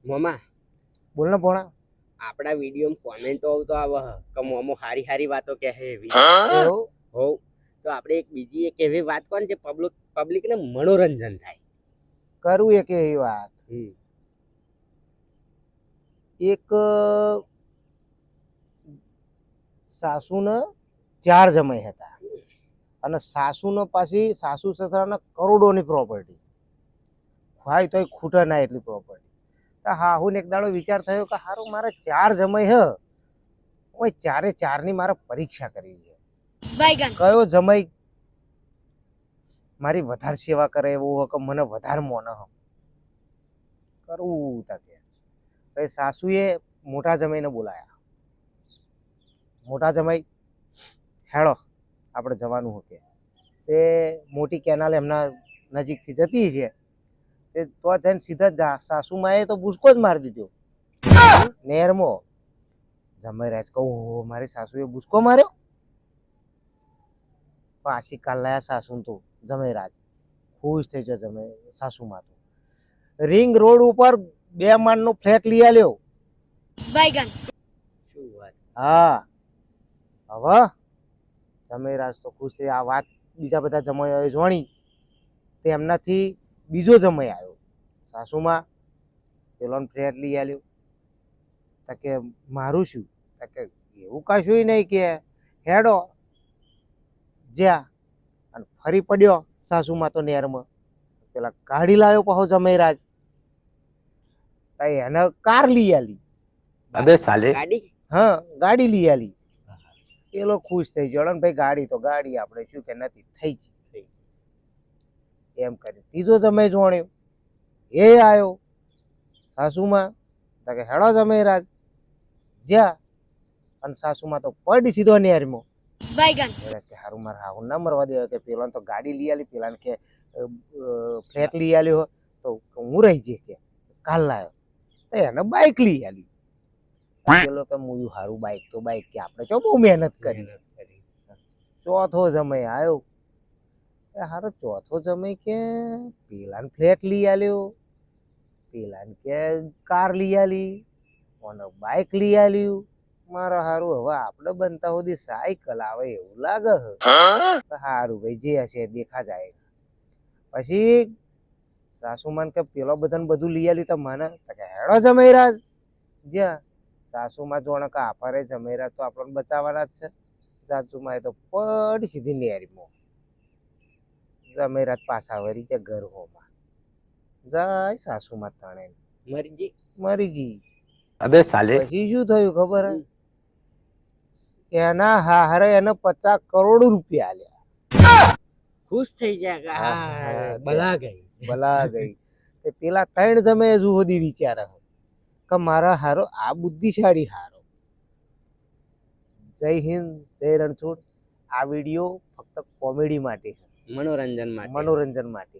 મોમા બોલ ને ભોણા. આપણા વિડીયો કોમેન્ટો આવતો આવે કે મોમો હારી હારી વાતો કહે એવી એવું હોવ તો આપણે એક બીજી એક એવી વાત કોણ જે પબ્લિક ને મનોરંજન થાય. કરવું એક એવી વાત. એક સાસુને 4 જમાઈ હતા અને સાસુને પાછી સાસુ સસરાને કરોડોની પ્રોપર્ટી હોય તોય ખૂટે ના એટલી પ્રોપર્ટી. તો હાહુને એક દાડો વિચાર થયો કે હારું મારે 4 જમાઈ હ ઓય 4 મારે પરીક્ષા કરવી છે. કયો જમાઈ મારી વધારે સેવા કરે એવું હોય કે મને વધારે મોને હ કરવું તકે. સાસુએ મોટા જમાઈને બોલાયા. મોટા જમાઈ હેળો આપણે જવાનું હોય કે તે મોટી કેનાલ એમના નજીકથી જતી છે તે તો જઈને સીધા સાસુમાએ તો ભૂસકો જ મારી દીધો નેરમાં. જમાઈ રાજ કહું મારી સાસુએ ભૂસકો માર્યો. પાછી કાલ લાયા સાસુ તો જમાઈ રાજ ખુશ થઈ ગયો. જમાઈ સાસુમાં તો રિંગ રોડ ઉપર 2 માળનો ફ્લેટ લઈ આલ્યો. શું વાત. હા હવે જમાઈરાજ તો ખુશ થઈ. આ વાત બીજા બધા જમાઈઓએ જોણી તે એમનાથી બીજો જમાઈ આવ્યો. સાસુમાં પેલોને ફ્લેટ લઈ આલ્યો. તો કે મારું શું તો કે એવું કશું નહીં કે હેડો જ્યાં અને ફરી પડ્યો સાસુમાં તો નેરમાં. પેલા ગાડી લાવ્યો પાછો જમાઈરાજ એને કાર લઈ આલી. અબે સાલે ગાડી. હા ગાડી લઈ આલી. પેલો ખુશ થઈ ગયો ને ભાઈ ગાડી તો ગાડી આપણે શું કે નથી થઈ જ એમ કરી. ત્રીજો જમાઈ જોણ્યો એ આવ્યો સાસુમાં તો કે હેડો જમાઈરાજ જ્યાં અને સાસુમાં તો પડી સીધો નેરમાં. કે હારું મારે હાહુ ના મરવા દેવા કે પેલા તો ગાડી લઈ આલી પેલા કે ફ્લેટ લઈ આલ્યો તો હું રહી જઈએ કે કાલ લાવ્યો તો એને બાઇક લઈ આલી. પેલો કે મુયું હારું બાઇક તો બાઇક કે આપણે ચો બહુ મહેનત કરી. ચોથો જમાઈ આવ્યો એ હારો ચોથો જમાઈ કે પેલાને ફ્લેટ લઈ આલ્યો પેલાને કે કાર લઈ આલી અને બાઇક લઈ આલ્યું. મારે હારું હવે આપણે બનતા સુધી સાયકલ આવે એવું લાગે છે. હારું ભાઈ જે હશે દેખા જાય. પછી સાસુમાન કે પેલો બધાને બધું લઈ આલ્યું તો મને કે હેડો જમાઈરાજ જ્યાં સાસુમાં જોણે કે આફારે જમાઈરાજ તો આપણને બચાવવાના જ છે. સાસુમાં એ તો પડી સીધી નેરીમાં. જમાઈરાજ પાછા વળી કે ઘર હોમાં જાય સાસુમાં તણે મરી જી. અબે સાલે પછી શું થયું ખબર હે એના હારે એને 50 કરોડ રૂપિયા આલ્યા. ખુશ થઈ ગયા ભલા ગઈ ભલા ગઈ. પેલા 3 જમાઈ હજુ સુધી વિચારે કે મારા હારો આ બુદ્ધિશાળી હારો. જય હિન્દ જય રણછોડ. આ વિડીયો ફક્ત કોમેડી માટે મનોરંજન માટે મનોરંજન માટે